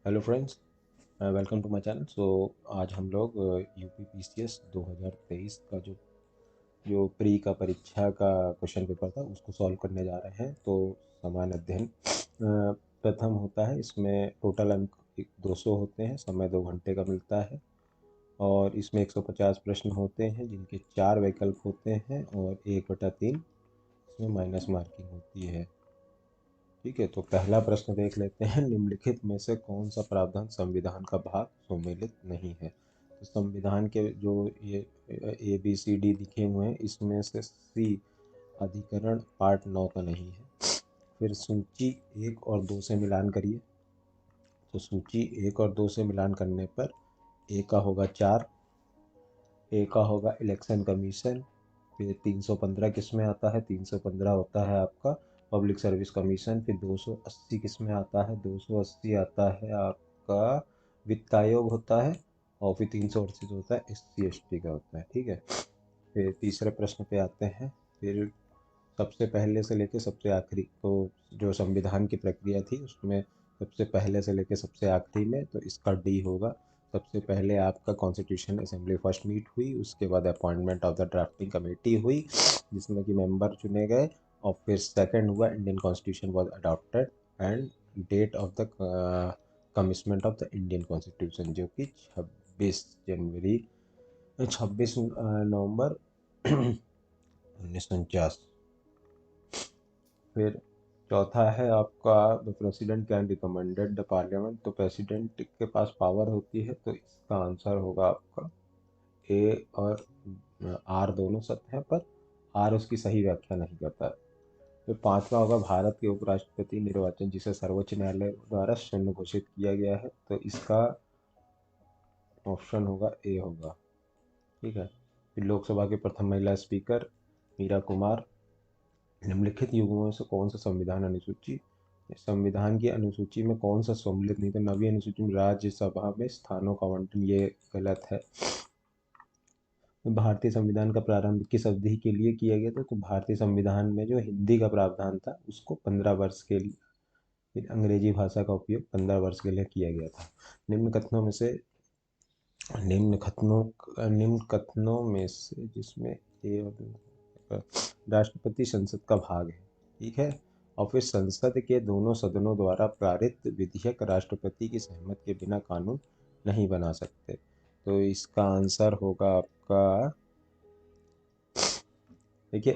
Hello friends, welcome to my channel. आज हम लोग यूपी पीसीएस 2023 का जो प्री का परीक्षा का क्वेश्चन पेपर था उसको सॉल्व करने जा रहे हैं। तो समान अध्ययन प्रथम होता है। इसमें टोटल अंक 200 होते हैं, समय 2 घंटे का मिलता है और इसमें 150 प्रश्न होते हैं जिनके 4 विकल्प होते हैं और 1/3 इसमें माइनस मार्किंग होती है। ठीक है, तो पहला प्रश्न देख लेते हैं। निम्नलिखित में से कौन सा प्रावधान संविधान का भाग सम्मिलित नहीं है? तो संविधान के जो ये ABCD लिखे हुए हैं इसमें से सी अधिकरण पार्ट 9 का नहीं है। फिर सूची 1 और 2 से मिलान करिए। तो सूची 1 और 2 से मिलान करने पर ए का होगा 4, ए का होगा इलेक्शन कमीशन। फिर 315 किस में आता है? 315 होता है आपका पब्लिक सर्विस कमीशन। फिर 280 किस में आता है? 280 आता है आपका वित्त आयोग होता है। और फिर 338 होता है SC ST का होता है। ठीक है, फिर तीसरे प्रश्न पे आते हैं। फिर सबसे पहले से लेके सबसे आखिरी, तो जो संविधान की प्रक्रिया थी उसमें सबसे पहले से लेके सबसे आखिरी में, तो इसका डी होगा। सबसे पहले आपका कॉन्स्टिट्यूशन असेंबली फर्स्ट मीट हुई, उसके बाद appointment of the drafting committee हुई जिसमें कि मेंबर चुने गए। और फिर सेकंड हुआ Indian constitution was adopted and date of the commitment of the Indian constitution जो कि 26 नवंबर 1949। फिर चौथा है आपका the president can recommended the parliament. तो प्रेसिडेंट के पास पावर होती है, तो इसका आंसर होगा आपका ए और आर दोनों सत्य है, पर आर उसकी सही व्याख्या नहीं करता है। फिर पांचवा होगा भारत के उपराष्ट्रपति निर्वाचन जिसे सर्वोच्च न्यायालय द्वारा शून्य घोषित किया गया है, तो इसका ऑप्शन होगा ए होगा। ठीक है, फिर लोकसभा के प्रथम महिला स्पीकर मीरा कुमार। निम्नलिखित युग्मों में से कौन सा संविधान अनुसूची संविधान की अनुसूची में कौन सा सम्मिलित नहीं था? नवी अनुसूची में राज्यसभा में स्थानों का आवंटन, ये गलत है। भारतीय संविधान का प्रारंभ किस अवधि के लिए किया गया था? तो भारतीय संविधान में जो हिंदी का प्रावधान था उसको 15 वर्ष के लिए, फिर अंग्रेजी भाषा का उपयोग 15 वर्ष के लिए किया गया था। निम्न कथनों में से निम्न कथनों में से जिसमें राष्ट्रपति संसद का भाग है। ठीक है, और फिर संसद के दोनों सदनों द्वारा पारित विधेयक राष्ट्रपति की सहमति के बिना कानून नहीं बना सकते। तो इसका आंसर होगा आपका, देखिए,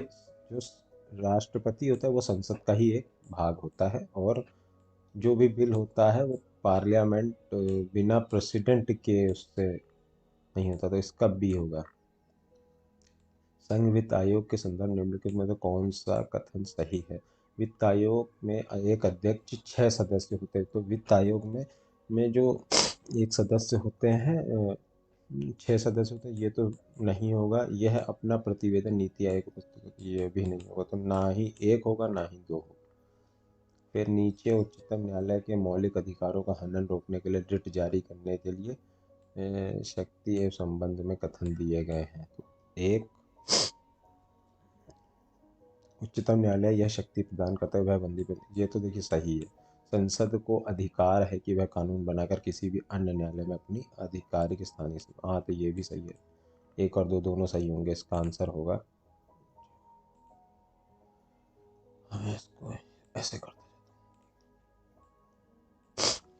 जो राष्ट्रपति होता है वो संसद का ही एक भाग होता है और जो भी बिल होता है वो पार्लियामेंट बिना प्रेसिडेंट के उससे नहीं होता। तो इसका बी होगा। संघ वित्त आयोग के संदर्भ निम्नलिखित में से कौन सा कथन सही है? वित्त आयोग में एक अध्यक्ष 6 सदस्य होते हैं। तो वित्त आयोग में जो एक सदस्य होते हैं, 6 सदस्य होते हैं, ये तो नहीं होगा। यह अपना प्रतिवेदन नीति आयोग को प्रस्तुत करती है, ये भी नहीं होगा। तो ना ही एक होगा ना ही दो होगा। फिर नीचे उच्चतम न्यायालय के मौलिक अधिकारों का हनन रोकने के लिए रिट जारी करने के लिए शक्ति एवं संबंध में कथन दिए गए हैं। तो एक, उच्चतम न्यायालय यह शक्ति प्रदान करता है वह बंदी पर, ये तो देखिए सही है। संसद को अधिकार है कि वह कानून बनाकर किसी भी अन्य न्यायालय में अपनी आधिकारिक स्थानीय से, हाँ तो ये भी सही है। 1 और 2 दोनों सही होंगे। इसका आंसर होगा, हमें इसको ऐसे करते हैं।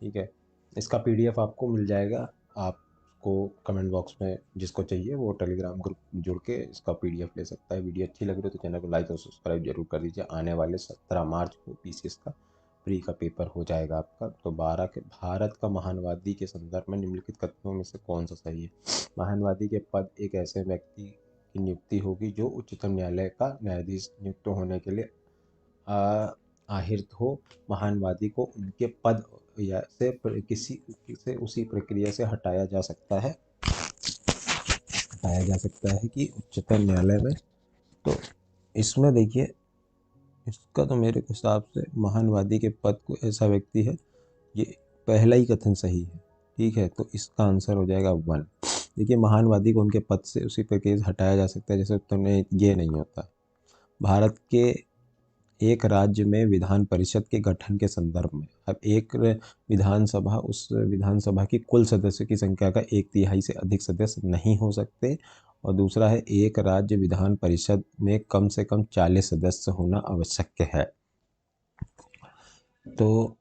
ठीक है, इसका PDF आपको मिल जाएगा। आपको कमेंट बॉक्स में जिसको चाहिए वो टेलीग्राम ग्रुप जुड़ के इसका PDF ले सकता है। वीडियो अच्छी लग रही है तो चैनल को लाइक और सब्सक्राइब जरूर कर दीजिए। आने वाले 17 मार्च को PCS का प्री का पेपर हो जाएगा आपका। तो 12 के भारत का महानवादी के संदर्भ में निम्नलिखित कथनों में से कौन सा सही है? महानवादी के पद एक ऐसे व्यक्ति की नियुक्ति होगी जो उच्चतम न्यायालय का न्यायाधीश नियुक्त होने के लिए आहिर हो। महानवादी को उनके पद या से किसी से उसी प्रक्रिया से हटाया जा सकता है कि उच्चतम न्यायालय में। तो इसमें देखिए, इसका तो मेरे हिसाब से महानवादी के पद को ऐसा व्यक्ति है, ये पहला ही कथन सही है। ठीक है, तो इसका आंसर हो जाएगा 1। देखिए, महानवादी को उनके पद से उसी प्रक्रिया से हटाया जा सकता है जैसे, तुमने ये नहीं होता। भारत के एक राज्य में विधान परिषद के गठन के संदर्भ में। अब एक विधानसभा, उस विधानसभा की कुल सदस्यों की संख्या का 1/3 से अधिक सदस्य नहीं हो सकते। और दूसरा है, एक राज्य विधान परिषद में कम से कम 40 सदस्य होना आवश्यक है। तो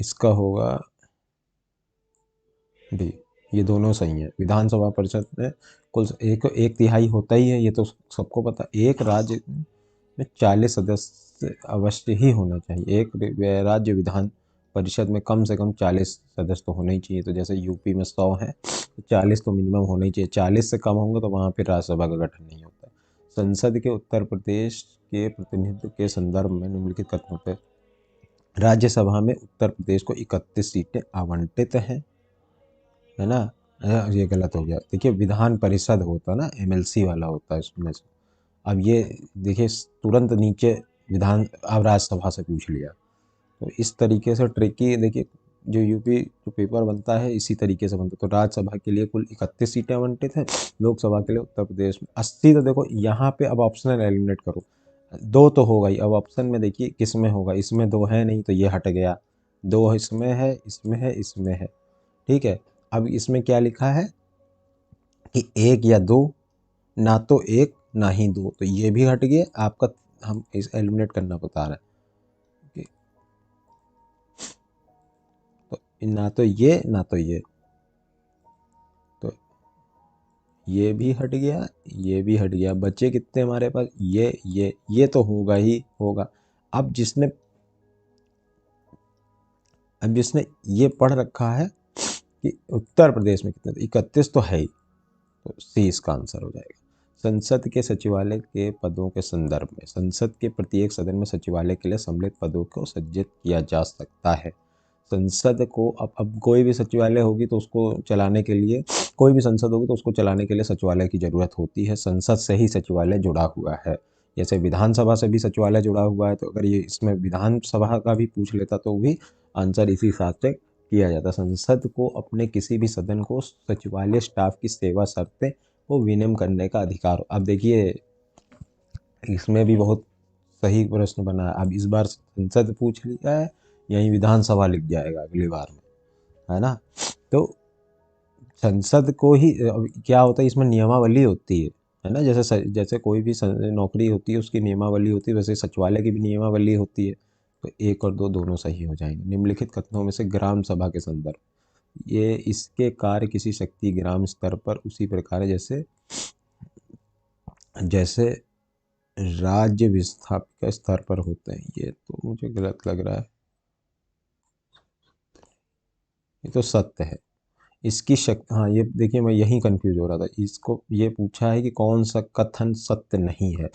इसका होगा डी, ये दोनों सही है। विधानसभा परिषद में कुल 1/3 होता ही है, ये तो सबको पता। एक राज्य में 40 सदस्य अवश्य ही होना चाहिए। एक राज्य विधान परिषद में कम से कम 40 सदस्य तो होने ही चाहिए। तो जैसे यूपी में 100 है, तो 40 तो मिनिमम होने ही चाहिए। 40 से कम होंगे तो वहाँ पे राज्यसभा का गठन नहीं होता। संसद के उत्तर प्रदेश के प्रतिनिधित्व के संदर्भ में निम्नलिखित कथनों पर राज्यसभा में उत्तर प्रदेश को 31 सीटें आवंटित हैं, है ना। ये गलत हो गया। देखिए, विधान परिषद होता ना, एमएलसी वाला होता है इसमें से। अब ये देखिए, तुरंत नीचे विधान, अब राज्यसभा से पूछ लिया। तो इस तरीके से ट्रिकी, देखिए जो यूपी जो पेपर बनता है इसी तरीके से बनता है। तो राज्यसभा के लिए कुल 31 सीटें आवंटित हैं, लोकसभा के लिए उत्तर प्रदेश में 80। तो देखो यहाँ पे अब ऑप्शनल एलिमिनेट करो, 2 तो होगा ही। अब ऑप्शन में देखिए किस में होगा, इसमें 2 है नहीं तो ये हट गया, 2 इसमें है, इसमें है, इसमें है, ठीक है। अब इसमें क्या लिखा है कि 1 या 2, ना तो 1 ना ही 2, तो ये भी हट गया आपका। हम इस एलिमिनेट करना बता रहे हैं, तो ना तो ये ना तो ये, तो ये भी हट गया, ये भी हट गया। बचे कितने हमारे पास, ये तो होगा ही होगा। अब जिसने ये पढ़ रखा है कि उत्तर प्रदेश में कितने, 31 तो है ही, तो सी इसका आंसर हो जाएगा। संसद के सचिवालय के पदों के संदर्भ में, संसद के प्रत्येक सदन में सचिवालय के लिए सम्मिलित पदों को सृजित किया जा सकता है। संसद को अब कोई भी सचिवालय होगी तो उसको चलाने के लिए, कोई भी संसद होगी तो उसको चलाने के लिए सचिवालय की ज़रूरत होती है। संसद से ही सचिवालय जुड़ा हुआ है। जैसे विधानसभा से भी सचिवालय जुड़ा हुआ है, तो अगर ये इसमें विधानसभा का भी पूछ लेता तो भी आंसर इसी हिसाब से किया जाता। संसद को अपने किसी भी सदन को सचिवालय स्टाफ की सेवा शर्तें को विनियम करने का अधिकार। अब देखिए, इसमें भी बहुत सही प्रश्न बना है। अब इस बार संसद पूछ लिया है, यही विधानसभा लिख जाएगा अगली बार में, है ना। तो संसद को ही क्या होता है, इसमें नियमावली होती है ना। जैसे कोई भी नौकरी होती है उसकी नियमावली होती है, वैसे सचिवालय की भी नियमावली होती है। तो 1 और 2 दोनों सही हो जाएंगे। निम्नलिखित कथनों में से ग्राम सभा के संदर्भ, ये इसके कार्य किसी शक्ति ग्राम स्तर पर उसी प्रकार है जैसे जैसे राज्य विस्थापिका स्तर पर होते हैं। ये तो मुझे गलत लग रहा है, ये तो सत्य है। इसकी शक्ति, हाँ, ये देखिए मैं यही कंफ्यूज हो रहा था। इसको ये पूछा है कि कौन सा कथन सत्य नहीं है।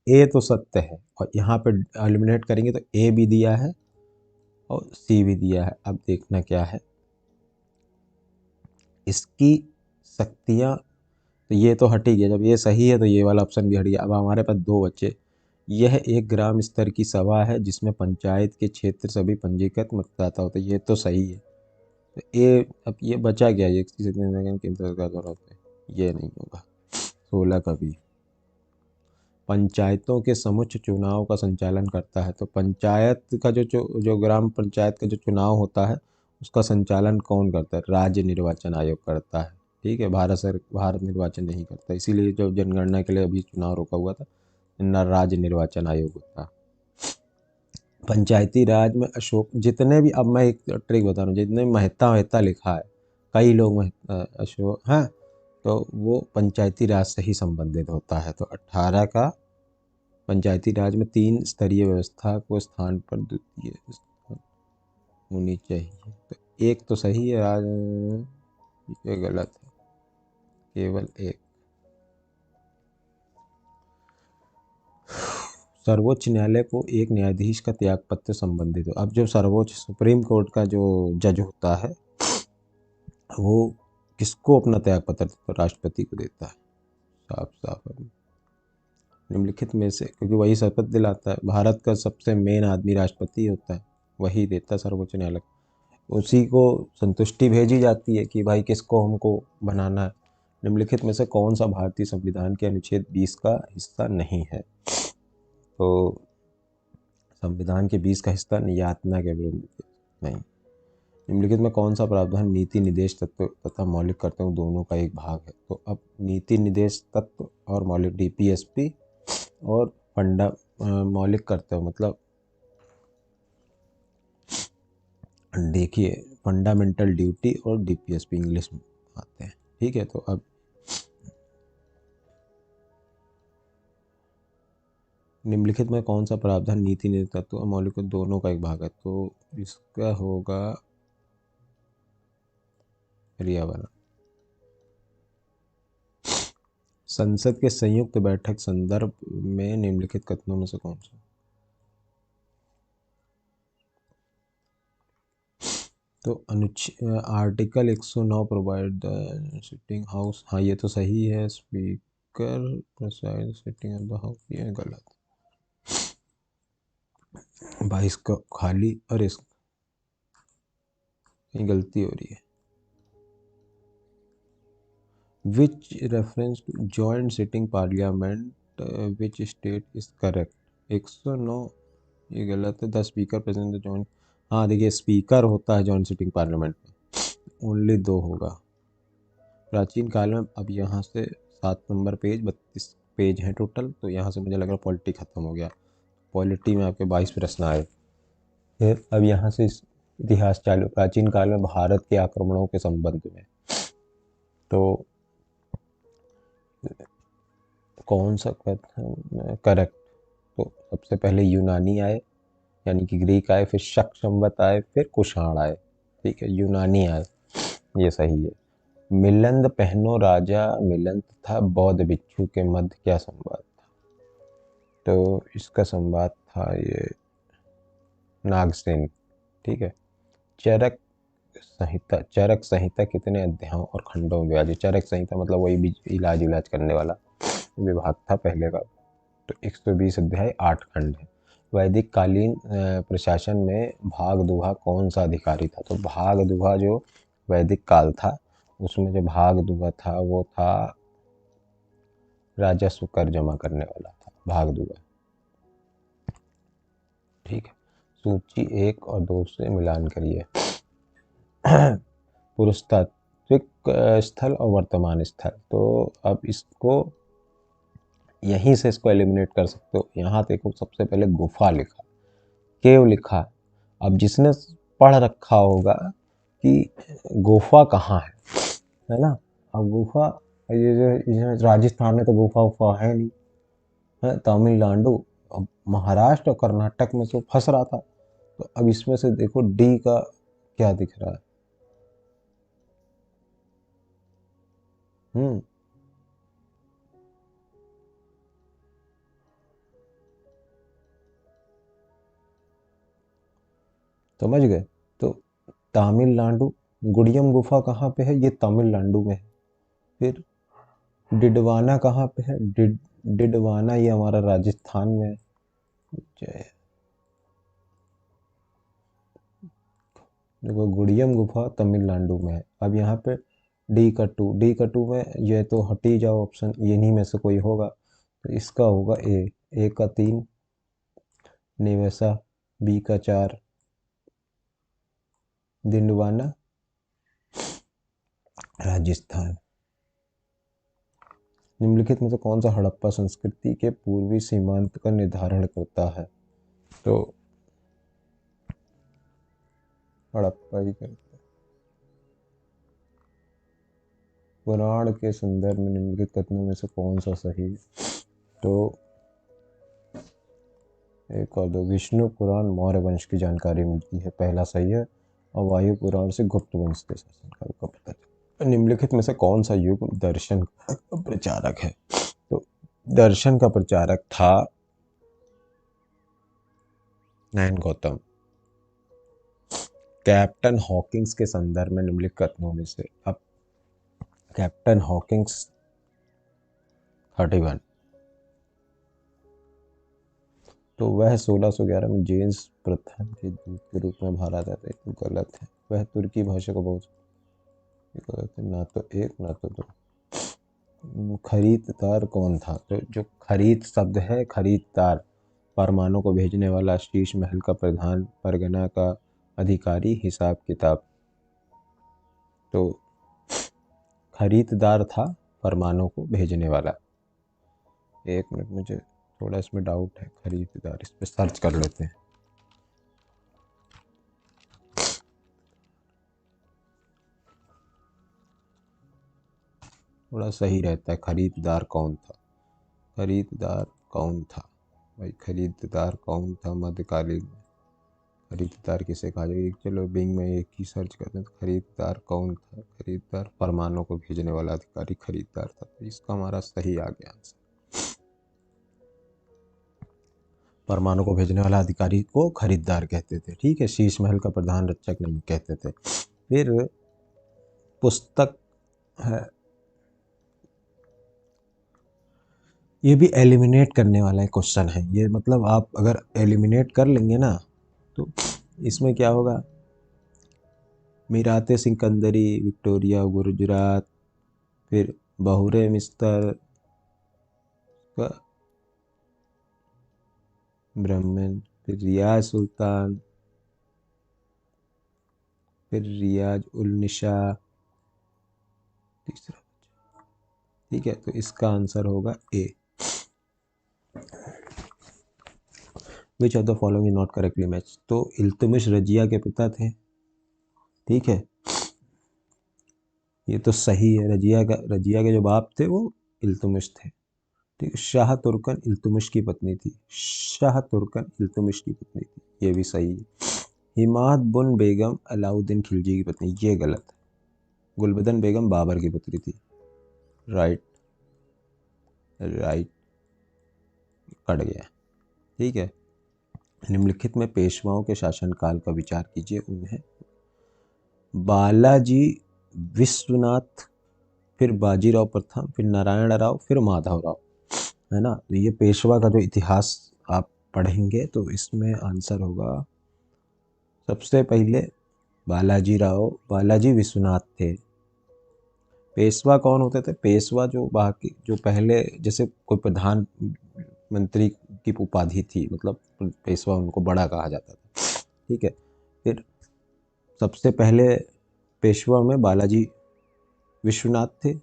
ए तो सत्य है, और यहाँ पे एलिमिनेट करेंगे तो ए भी दिया है और सी भी दिया है। अब देखना क्या है इसकी शक्तियाँ। तो ये तो हट ही गया, जब ये सही है तो ये वाला ऑप्शन भी हट गया। अब हमारे पास 2 बचे। यह एक ग्राम स्तर की सभा है जिसमें पंचायत के क्षेत्र सभी पंजीकृत मतदाता होते हैं। ये तो सही है। तो ये अब ये बचा गया, ये केंद्र का दौरा होता है, ये नहीं होगा। 16 का भी पंचायतों के समुच्चय चुनाव का संचालन करता है। तो पंचायत का जो ग्राम पंचायत का जो चुनाव होता है उसका संचालन कौन करता है, राज्य निर्वाचन आयोग करता है। ठीक है, भारत निर्वाचन नहीं करता, इसीलिए जो जनगणना के लिए अभी चुनाव रोका हुआ था, इनका राज्य निर्वाचन आयोग होता है। पंचायती राज में अशोक, जितने भी, अब मैं एक ट्रिक बता रहा हूँ, जितने महत्ता लिखा है, कई लोग अशोक, हाँ, तो वो पंचायती राज से ही संबंधित होता है। तो 18 का पंचायती राज में 3 स्तरीय व्यवस्था को स्थान पर द्वितीय होनी चाहिए। तो एक तो सही है, ये गलत है, केवल एक। सर्वोच्च न्यायालय को एक न्यायाधीश का त्यागपत्र संबंधित हो। अब जो सर्वोच्च सुप्रीम कोर्ट का जो जज होता है वो किसको अपना त्यागपत्र, तो राष्ट्रपति को देता है। साफ साफ निम्नलिखित में से, क्योंकि वही शपथ दिलाता है, भारत का सबसे मेन आदमी राष्ट्रपति होता है, वही देता है सर्वोच्च न्यायालय। उसी को संतुष्टि भेजी जाती है कि भाई किसको हमको बनाना है। निम्नलिखित में से कौन सा भारतीय संविधान के अनुच्छेद 20 का हिस्सा नहीं है? तो संविधान के 20 का हिस्सा यातना के विरुद्ध नहीं। निम्नलिखित में कौन सा प्रावधान नीति निर्देश तत्व तथा मौलिक कर्तव्यों दोनों का एक भाग है? तो अब नीति निर्देश तत्व और मौलिक डीपीएसपी और फंडा मौलिक कर्तव्य मतलब देखिए फंडामेंटल ड्यूटी और डीपीएसपी इंग्लिश में आते हैं। ठीक है, तो अब निम्नलिखित में कौन सा प्रावधान नीति निर्देश तत्व और मौलिक दोनों का एक भाग है? तो इसका होगा पर्यावरण। संसद के संयुक्त बैठक संदर्भ में निम्नलिखित कथनों में से कौन सा? तो article 109 provide the sitting house, हाँ ये तो सही है। Speaker preside sitting of the house, ये गलत। 22 का खाली, और इस गलती हो रही है। Which reference to joint sitting parliament which state is correct? 109 ये गलत है। The speaker present the joint, हाँ देखिए स्पीकर होता है जॉइंट सिटिंग पार्लियामेंट में, ओनली 2 होगा। प्राचीन काल में, अब यहाँ से 7 नंबर पेज 32 पेज हैं टोटल, तो यहाँ से मुझे लग रहा है पॉलिटी खत्म हो गया। पॉलिटी में आपके 22 प्रश्न आए। फिर अब यहाँ से इतिहास चालू। प्राचीन काल में भारत के आक्रमणों के संबंध में, तो कौन सा करेक्ट? तो सबसे पहले यूनानी आए, यानी कि ग्रीक आए, फिर शक संवत आए, फिर कुषाण आए। ठीक है, यूनानी आए, ये सही है। मिलंद पहनो राजा मिलंद था बौद्ध भिक्षु के मध्य क्या संवाद था? तो इसका संवाद था ये नागसेन। ठीक है। चरक चरक संहिता कितने अध्यायों और खंडों में विभाजित? चरक संहिता मतलब वही इलाज करने वाला विभाग था पहले का। तो 120 अध्याय 8 खंड है। वैदिक कालीन प्रशासन में भाग दुहा कौन सा अधिकारी था? तो भाग दुहा जो वैदिक काल था उसमें जो भाग दुहा था वो था राजस्व कर जमा करने वाला था भाग दुहा। ठीक है, सूची 1 और 2 से मिलान करिए। पुरुषतात्विक स्थल और वर्तमान स्थल, तो अब इसको यहीं से इसको एलिमिनेट कर सकते हो। यहाँ देखो सबसे पहले गुफा लिखा, केव लिखा। अब जिसने पढ़ रखा होगा कि गुफा कहाँ है ना? अब गुफा ये राजस्थान में तो गुफा उफा है नहीं है, तमिलनाडु, अब महाराष्ट्र और कर्नाटक में तो फंस रहा था। तो अब इसमें से देखो डी का क्या दिख रहा है? हम्म समझ गए? तो तमिलनाडु, गुड़ियम गुफा कहाँ पे है? ये तमिलनाडु में है। फिर डिडवाना कहाँ पे है? डिडवाना ये हमारा राजस्थान में है। जय, देखो गुड़ियम गुफा तमिलनाडु में है। अब यहाँ पे डी का टू में ये तो हट ही जाओ ऑप्शन, इन्हीं में से कोई होगा। तो इसका होगा ए का 3 नेवसा, बी का 4 डिंडवाना राजस्थान। निम्नलिखित में से कौन सा हड़प्पा संस्कृति के पूर्वी सीमांत का निर्धारण करता है? तो हड़प्पा ही करता है। पुराण के संदर्भ में निम्नलिखित कथनों में से कौन सा सही है? तो 1 और 2, विष्णु पुराण मौर्य वंश की जानकारी मिलती है, पहला सही है। और वायु पुराण से गुप्त वंश के शासनकाल का पता चला। निम्नलिखित में से कौन सा युग दर्शन का प्रचारक है? तो दर्शन का प्रचारक था नैन गौतम। कैप्टन हॉकिंग्स के संदर्भ में निम्नलिखित कथनों में से, अब कैप्टन हॉकिंग्स 31, तो वह 1611 में जेम्स प्रथम के दूत के रूप में भारत आए थे। तो गलत है। वह तुर्की भाषा को बहुत गलत है, ना तो 1 ना तो 2। खरीददार कौन था? तो जो खरीद शब्द है, खरीददार, फरमानों को भेजने वाला, शीश महल का प्रधान, परगना का अधिकारी, हिसाब किताब। तो खरीददार था, फरमानों को भेजने वाला। एक मिनट, मुझे थोड़ा इसमें डाउट है, खरीददार, इस पर सर्च कर लेते हैं। थोड़ा सही रहता है, खरीददार कौन था, खरीददार कौन था भाई, खरीददार कौन था मध्यकालीन में? खरीददार किसे कहा जाएगा? चलो बिंग में एक ही सर्च करते हैं, तो खरीददार कौन था? खरीददार फरमानों को भेजने वाला अधिकारी खरीददार था, तो इसका हमारा सही आ गया आंसर। फरमानों को भेजने वाला अधिकारी को खरीददार कहते थे, ठीक है, शीश महल का प्रधान रक्षक नहीं कहते थे। फिर पुस्तक है, ये भी एलिमिनेट करने वाला क्वेश्चन है ये, मतलब आप अगर एलिमिनेट कर लेंगे ना तो इसमें क्या होगा? मीराते सिकंदरी, विक्टोरिया गुजरात, फिर बहुरे मिस्तर का ब्राह्मण, फिर रियाज सुल्तान, फिर रियाज उल निशा, तीसरा। ठीक है, तो इसका आंसर होगा A. Which of the following is not correctly match? तो इल्तुमिश रजिया के पिता थे, ठीक है, ये तो सही है। रजिया के जो बाप थे वो इल्तुमिश थे, ठीक है। शाह तुर्कन इल्तुमिश की पत्नी थी, शाह तुर्कन इल्तुमिश की पत्नी थी, ये भी सही है। हिमाद बुन बेगम अलाउद्दीन खिलजी की पत्नी, ये गलत है। गुलबदन बेगम बाबर की पुत्री थी, राइट, राइट, कट गया, ठीक है। निम्नलिखित में पेशवाओं के शासनकाल का विचार कीजिए, उन्हें बालाजी विश्वनाथ, फिर बाजीराव प्रथम, फिर नारायण राव, फिर माधव राव, है ना। तो ये पेशवा का जो इतिहास आप पढ़ेंगे तो इसमें आंसर होगा सबसे पहले बालाजी विश्वनाथ थे। पेशवा कौन होते थे? पेशवा जो बाकी जो पहले जैसे कोई प्रधानमंत्री की उपाधि थी, मतलब पेशवा उनको बड़ा कहा जाता था, ठीक है। फिर सबसे पहले पेशवा में बालाजी विश्वनाथ थे,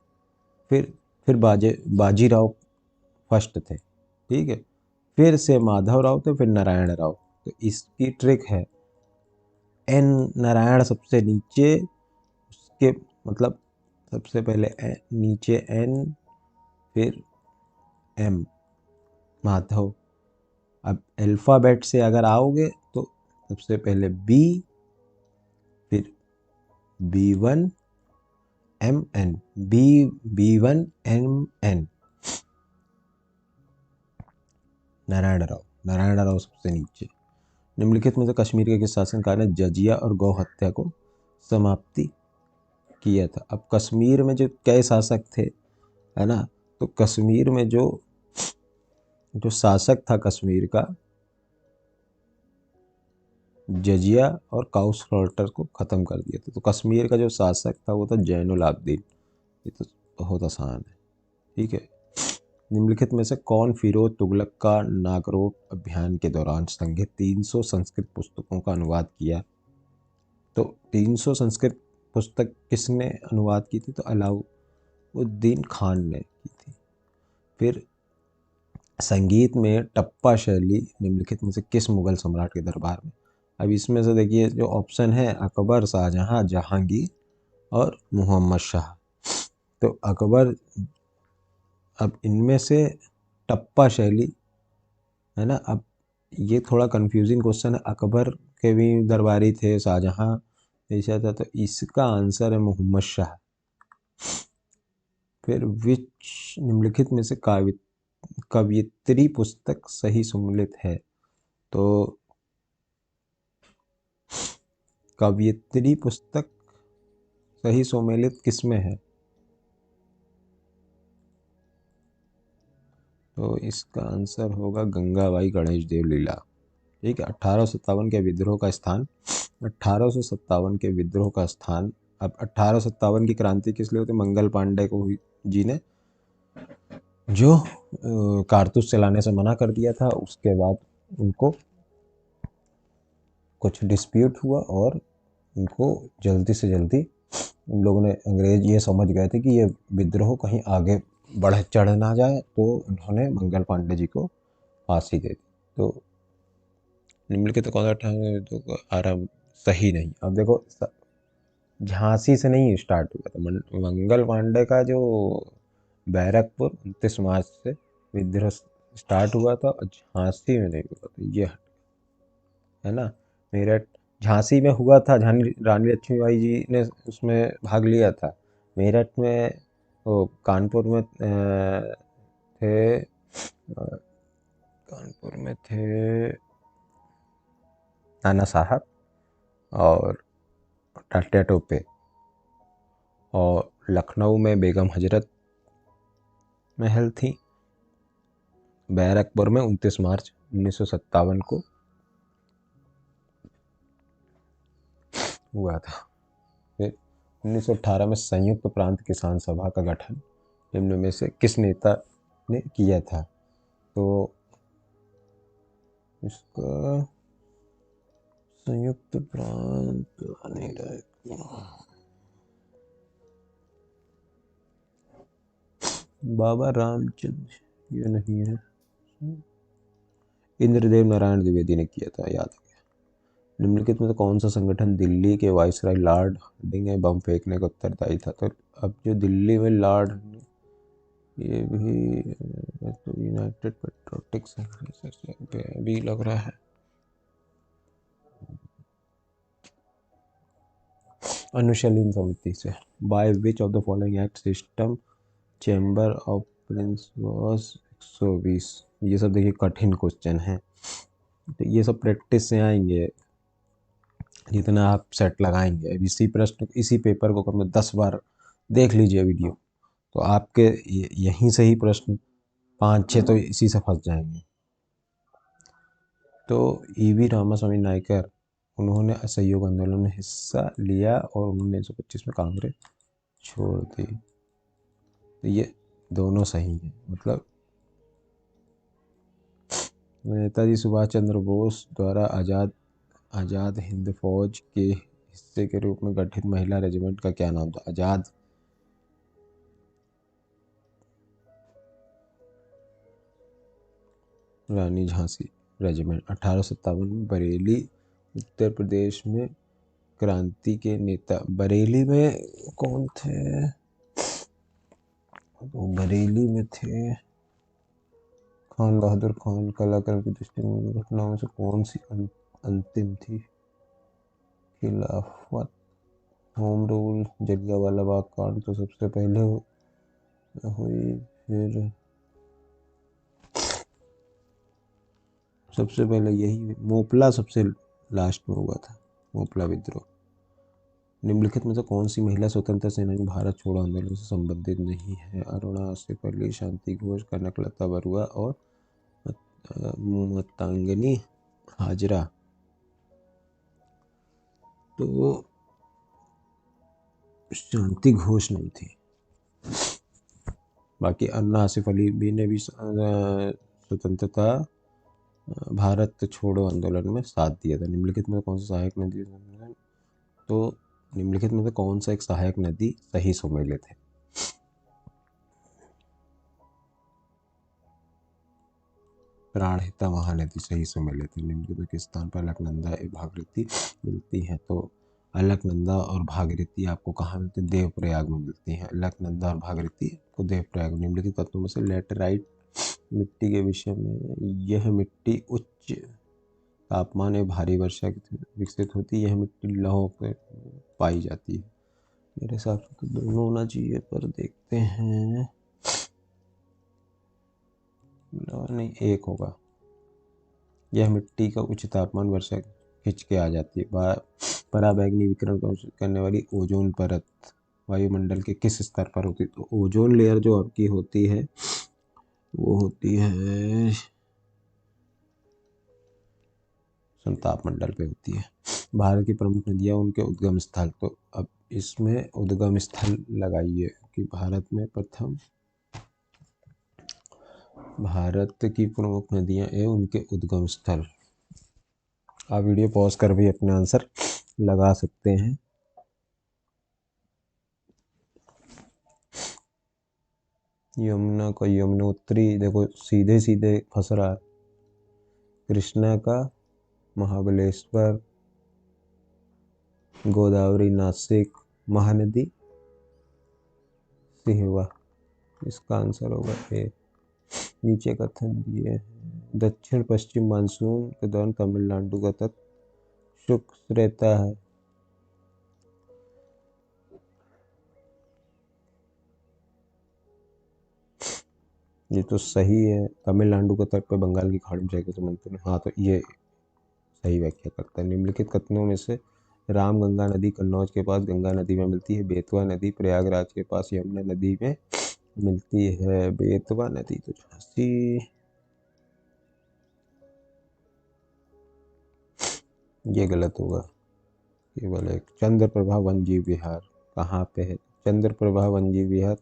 फिर बाजीराव फर्स्ट थे, ठीक है, फिर से माधव राव थे, फिर नारायण राव। तो इसकी ट्रिक है, एन नारायण सबसे नीचे, उसके मतलब सबसे पहले नीचे एन, फिर एम, माधव। अब अल्फ़ाबेट से अगर आओगे तो सबसे पहले बी, फिर B1 MN, B1 MN, Narayan Rao सबसे नीचे। निम्नलिखित में से कश्मीर के किस शासनकार ने जजिया और गौ हत्या को समाप्ति किया था? अब कश्मीर में जो कई शासक थे, है ना, तो कश्मीर में जो जो शासक था कश्मीर का, जजिया और काउ स्लॉटर को ख़त्म कर दिया था। तो कश्मीर का जो शासक था वो था जैनुल आबदीन, ये तो बहुत आसान है, ठीक है। निम्नलिखित में से कौन फिरोज तुगलक का नागरोट अभियान के दौरान संग्रहित 300 संस्कृत पुस्तकों का अनुवाद किया? तो 300 संस्कृत पुस्तक किसने अनुवाद की थी? तो अलाउद्दीन खान ने की थी। फिर संगीत में टप्पा शैली निम्नलिखित में से किस मुगल सम्राट के दरबार में? अब इसमें से देखिए जो ऑप्शन है, अकबर, शाहजहां, जहांगीर और मोहम्मद शाह। तो अकबर, अब इनमें से टप्पा शैली, है ना, अब ये थोड़ा कंफ्यूजिंग क्वेश्चन है, अकबर के भी दरबारी थे, शाहजहां ऐसा था, तो इसका आंसर है मोहम्मद शाह। फिर विच निम्नलिखित में से कवियत्री पुस्तक सही सुमेलित है? तो कवियत्री पुस्तक सही सुमेलित किसमें है? तो इसका आंसर होगा गंगाबाई गणेश देव लीला, ठीक है। 1857 के विद्रोह का स्थान, 1857 के विद्रोह का स्थान। अब 1857 की क्रांति किस लिए होती? मंगल पांडे को हुई जी ने जो कारतूस चलाने से मना कर दिया था। उसके बाद उनको कुछ डिस्प्यूट हुआ और उनको जल्दी से जल्दी उन लोगों ने, अंग्रेज ये समझ गए थे कि ये विद्रोह कहीं आगे बढ़ चढ़ ना जाए, तो उन्होंने मंगल पांडे जी को फांसी दे दी। तो निम्नलिखित कौन सा तो आराम सही नहीं। अब देखो, झांसी से नहीं स्टार्ट हुआ था मंगल पांडे का जो बैरकपुर 29 मार्च से विद्रोह स्टार्ट हुआ था, और झांसी में नहीं हुआ था, ये है ना। मेरठ, झांसी में हुआ था, रानी लक्ष्मीबाई जी ने उसमें भाग लिया था। मेरठ में, वो कानपुर में थे, कानपुर में थे नाना साहब और टाटिया टोपे, और लखनऊ में बेगम हजरत महल थी। बैरकपुर में 29 मार्च 1957 को हुआ था। फिर 1918 में संयुक्त प्रांत किसान सभा का गठन निम्न में से किस नेता ने किया था? तो इसका संयुक्त प्रांत नहीं रहेगा, बाबा रामचंद्र ये नहीं है, इंद्रदेव नारायण द्विवेदी ने किया था, याद है। निम्नलिखित में से कौन सा संगठन दिल्ली के वायसराय लॉर्ड हार्डिंग में बम फेंकने का उत्तरदायी था? तो अब जो दिल्ली में लॉर्ड, ये भी तो यूनाइटेड पेट्रोटिक्स भी लग रहा है। अनुशीलन समिति से। By which of the following act system chamber of Prince was 120। ये सब देखिए कठिन क्वेश्चन है, तो ये सब प्रैक्टिस से आएंगे जितना आप सेट लगाएंगे। अब इसी प्रश्न, इसी पेपर को कम 10 बार देख लीजिए वीडियो, तो आपके यहीं से ही प्रश्न 5-6 तो इसी से फंस जाएंगे। तो ईवी रामास्वामी नायकर, उन्होंने असहयोग आंदोलन में हिस्सा लिया और उन्होंने 1925 में कांग्रेस छोड़ दी। तो ये दोनों सही हैं। मतलब नेताजी सुभाष चंद्र बोस द्वारा आज़ाद हिंद फौज के हिस्से के रूप में गठित महिला रेजिमेंट का क्या नाम था? आज़ाद रानी झांसी रेजिमेंट। 1857 में बरेली उत्तर प्रदेश में क्रांति के नेता। बरेली में कौन थे? तो बरेली में थे खान बहादुर खान। कलाकार की दृष्टि में घटनाओं से कौन सी अंतिम थी? खिलाफत, होम रूल, जलियांवाला बाग कांड तो सबसे पहले हुई। फिर सबसे पहले यही मोपला सबसे लास्ट में हुआ था, मोपला विद्रोह। निम्नलिखित में से कौन सी महिला स्वतंत्रता सेनानी भारत छोड़ो आंदोलन से संबंधित नहीं है? अरुणा आसिफ अली, शांति घोष, कनकलता बरुआ और मतंगिनी हाजरा। तो शांति घोष नहीं थी। बाकी अन्ना आसिफ अली भी ने भी स्वतंत्रता भारत छोड़ो आंदोलन में साथ दिया था। निम्नलिखित में कौन सा सहायक नदी, तो निम्नलिखित में से कौन सा एक सहायक नदी सही सुमेलित है? प्राणहिता महानदी सही सुमेलित है। निम्नलिखित में किस स्थान पर अलकनंदा एवं भागीरथी मिलती है? तो अलकनंदा और भागीरथी आपको कहाँ मिलती है? देवप्रयाग में मिलती है। अलकनंदा और भागीरथी को देवप्रयाग। निम्नलिखित तत्वों में से लेटेराइट मिट्टी के विषय में, यह मिट्टी उच्च तापमान एवं भारी वर्षा की विकसित होती है। यह मिट्टी लौह पर पाई जाती है। मेरे हिसाब से तो दोनों होना चाहिए, पर देखते हैं। नहीं, एक होगा। यह मिट्टी का उच्च तापमान वर्षा खिंच के आ जाती है। पराबैंगनी विकिरण को अवशोषित करने वाली ओजोन परत वायुमंडल के किस स्तर पर होती है? तो ओजोन लेयर जो आपकी होती है वो होती है समताप मंडल पे होती है। भारत की प्रमुख नदियाँ, उनके उद्गम स्थल। तो अब इसमें उद्गम स्थल लगाइए कि भारत में प्रथम भारत की प्रमुख नदियां एवं उनके उद्गम स्थल। आप वीडियो पॉज कर भी अपने आंसर लगा सकते हैं। यमुना का यमुनोत्री देखो सीधे सीधे फंस रहा है। कृष्णा का महाबलेश्वर, गोदावरी नासिक, महानदी सिहवा। इसका आंसर होगा ए। नीचे कथन दिए हैं। दक्षिण पश्चिम मानसून के दौरान तमिलनाडु का तट शुष्क रहता है। ये तो सही है। तमिलनाडु के तट पर बंगाल की खाड़ी में जाकर समझते हैं। हाँ, तो ये सही व्याख्या करता है। निम्नलिखित कथनों में से रामगंगा नदी कन्नौज के पास गंगा नदी में मिलती है। बेतवा नदी प्रयागराज के पास यमुना नदी में मिलती है। बेतवा नदी तो झांसी, ये गलत होगा। केवल एक चंद्रप्रभा वन्यजीव विहार कहाँ पे है? चंद्रप्रभा वन्यजीव विहार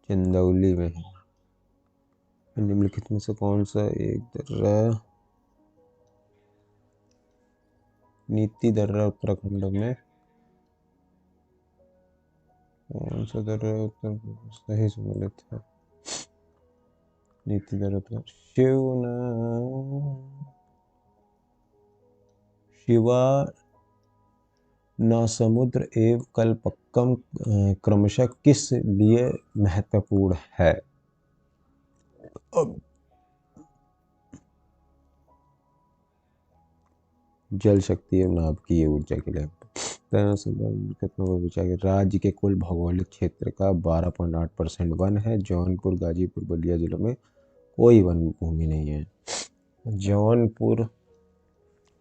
चंदौली में है। निम्नलिखित में से कौन सा एक दर्रा नीति दर्रा उत्तराखंड में कौन सा दर्रा उत्तर सही सम्मिलित है? नीति दर्रा शिवा समुद्र एवं कल्पक्कम क्रमशः किस लिए महत्वपूर्ण है? अब जल शक्ति एवं नाभिकीय ऊर्जा के लिए राज्य के कुल भौगोलिक क्षेत्र का 12.8% वन है। जौनपुर, गाजीपुर, बलिया जिलों में कोई वन भूमि नहीं है। जौनपुर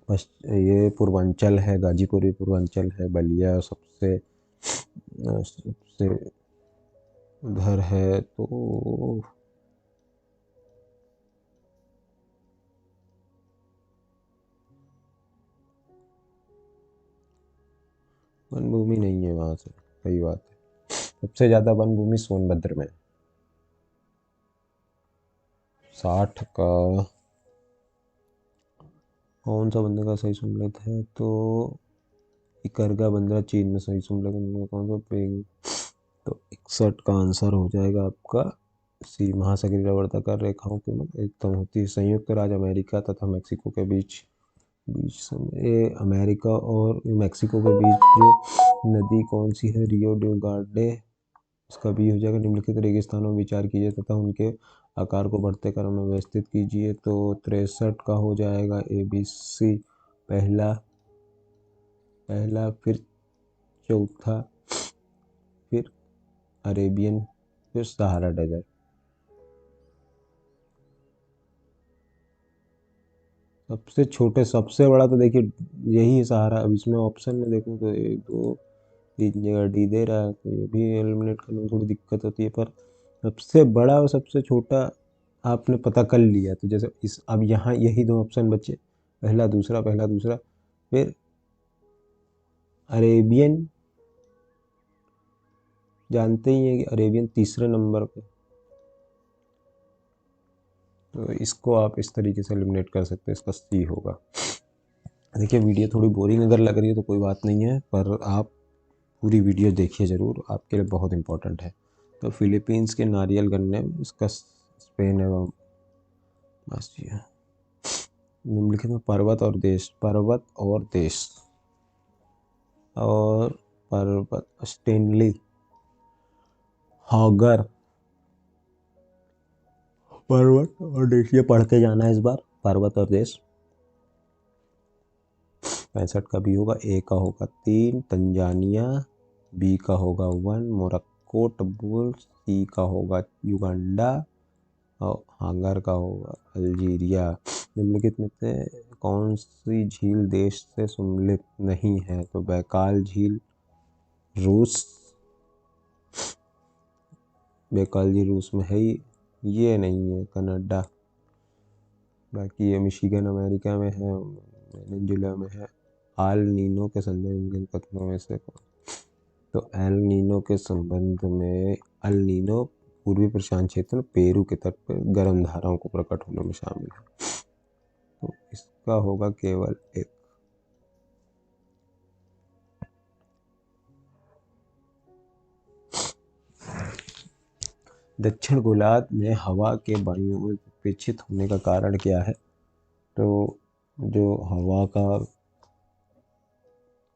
ये पूर्वांचल है, गाजीपुर भी पूर्वांचल है, बलिया सबसे उधर है। तो वन भूमि नहीं है वहां से, सही बात है। सबसे ज्यादा वन भूमि सोनभद्र में 60 का। कौन सा बंदर का सही सम्मिलित है? तो इकरगा बंदरा चीन में सही सम्मिलित कौन सा पेंग। तो 61 का आंसर हो जाएगा आपका सी। महासागरीय वर्ताकार रेखाओं के मध्य एकदम होती है। संयुक्त राज्य अमेरिका तथा मेक्सिको के बीच अमेरिका और मेक्सिको के बीच जो नदी कौन सी है? रियो डी गांडे। इसका भी हो जाएगा। निम्नलिखित रेगिस्तानों में विचार कीजिए तथा उनके आकार को बढ़ते क्रम में व्यवस्थित कीजिए। तो 63 का हो जाएगा ABC पहला, फिर चौथा, फिर अरेबियन, फिर सहारा डेजर्ट। सबसे छोटे सबसे बड़ा तो देखिए यही है सहारा। अब इसमें ऑप्शन में देखो तो 1 2 3 जगह डी दे रहा है, तो ये भी एलिमिनेट करने में थोड़ी दिक्कत होती है। पर सबसे बड़ा और सबसे छोटा आपने पता कर लिया, तो जैसे इस अब यहाँ यही 2 ऑप्शन बचे, पहला दूसरा, पहला दूसरा, फिर अरेबियन। जानते ही हैं कि अरेबियन तीसरे नंबर पे, तो इसको आप इस तरीके से एलिमिनेट कर सकते हैं। इसका सी होगा। देखिए वीडियो थोड़ी बोरिंग अगर लग रही है तो कोई बात नहीं है, पर आप पूरी वीडियो देखिए ज़रूर, आपके लिए बहुत इंपॉर्टेंट है। तो फिलीपींस के नारियल गन्ने में इसका स्पेन एवं आसिया। निम्नलिखित में पर्वत और देश और पर्वत स्टेनली, हॉगर, पर्वत और देश, ये पढ़ के जाना है इस बार, पर्वत और देश। 65 का भी होगा। ए का होगा 3 तंजानिया, बी का होगा 1 मोरक्को टबूल, सी का होगा युगांडा और हांगर का होगा अल्जीरिया। निम्नलिखित में से कौन सी झील देश से सम्मिलित नहीं है? तो बैकाल झील रूस, बैकाल झील रूस में है ही, ये नहीं है कनाडा। बाकी ये मिशिगन अमेरिका में है, वेनेजुला में है। आल नीनो के संदर्भ में कथनों में से तो एल नीनो के संबंध में अल नीनो पूर्वी प्रशांत क्षेत्र में पेरू के तट पर गर्म धाराओं को प्रकट होने में शामिल है। तो इसका होगा केवल एक। दक्षिण गोलार्ध में हवा के वायुओं में विक्षेपित होने का कारण क्या है? तो जो हवा का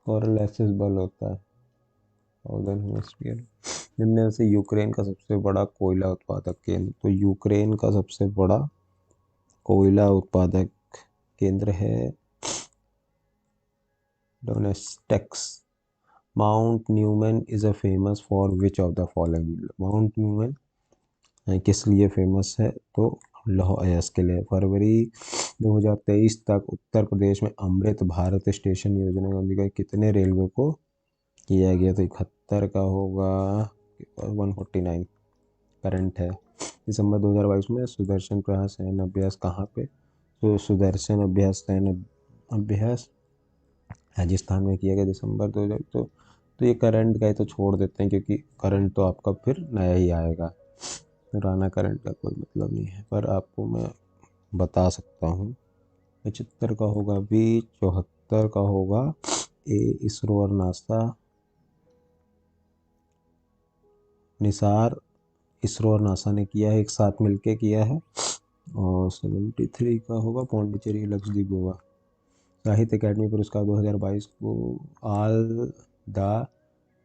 कोरलेसिस बल होता है साउदर्न हेमिस्फीयर। निम्न में से यूक्रेन का सबसे बड़ा कोयला उत्पादक केंद्र। तो यूक्रेन का सबसे बड़ा कोयला उत्पादक केंद्र है डोनेस्टेक्स। Mount Newman is a famous for which of the following. Mount Newman किस लिए फेमस है? तो लौह अयस्क के लिए। फरवरी 2023 तक उत्तर प्रदेश में अमृत भारत स्टेशन योजना के अंतर्गत कितने रेलवे को किया गया? तो 71 का होगा 149 करंट है। दिसंबर 2022 में सुदर्शन प्रयास सैन्य अभ्यास कहाँ पे? तो सुदर्शन अभ्यास सैन्य अभ्यास राजस्थान में किया गया दिसंबर 2000। तो ये करंट का ही तो छोड़ देते हैं, क्योंकि करंट तो आपका फिर नया ही आएगा, पुराना करंट का कोई मतलब नहीं है, पर आपको मैं बता सकता हूँ। 75 का होगा बी। 74 का होगा ए। इसरो और नासा। निसार इसरो और नासा ने किया है, एक साथ मिलके किया है। और 73 का होगा पौंडीचेरी लक्षद्वीप गोवा। साहित्य अकादमी पुरस्कार 2022 को all the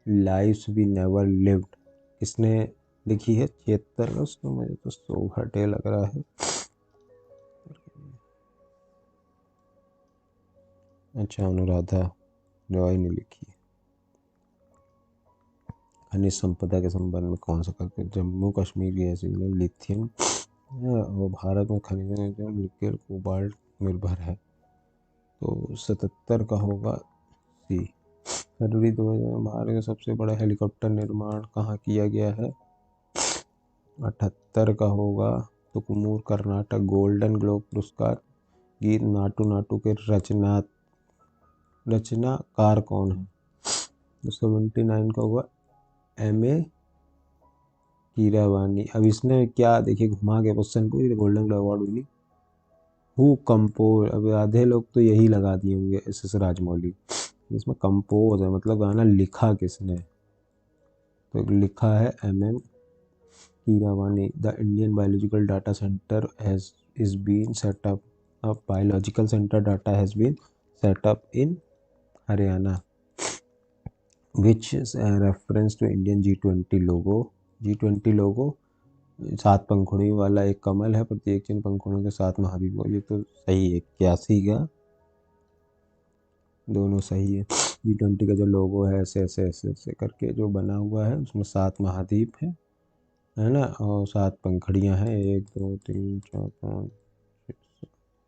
lives we never lived किसने लिखी है? 76 का। उसको मुझे तो सौघटे लग रहा है। अच्छा, अनुराधा रॉय ने लिखी है। खनिज संपदा के संबंध में कौन सा करके? जम्मू कश्मीर की ऐसी लिथियम और भारत में खनिज निकेल कोबाल्ट निर्भर है। तो 77 का होगा सी। फरवरी 2000 भारत का सबसे बड़ा हेलीकॉप्टर निर्माण कहाँ किया गया है? 78 का होगा तुकुमूर कर्नाटक। गोल्डन ग्लोब पुरस्कार गीत नाटू नाटू के रचनाकार कौन है? तो 79 का होगा M.A. कीरावानी। अब इसने क्या देखिए घुमा के क्वेश्चन को, golden globe award winning who compose. अब आधे लोग तो यही लगा दिए होंगे SS राजमौली। इसमें कंपोज है मतलब गाना लिखा किसने? तो लिखा है MM Keeravani. The Indian biological data centre is been set up. A biological center data has been set up in Haryana. Which reference to Indian G20 logo? G20 लोगो 7 पंखुड़ी वाला एक कमल है, प्रत्येक चिन्ह पंखुड़ियों के 7 महाद्वीप को। ये तो सही है। 81 का दोनों सही है। G20 का जो लोगो है ऐसे ऐसे ऐसे ऐसे करके जो बना हुआ है, उसमें 7 महाद्वीप है ना, और 7 पंखुड़ियाँ हैं, 1 2 3 4 5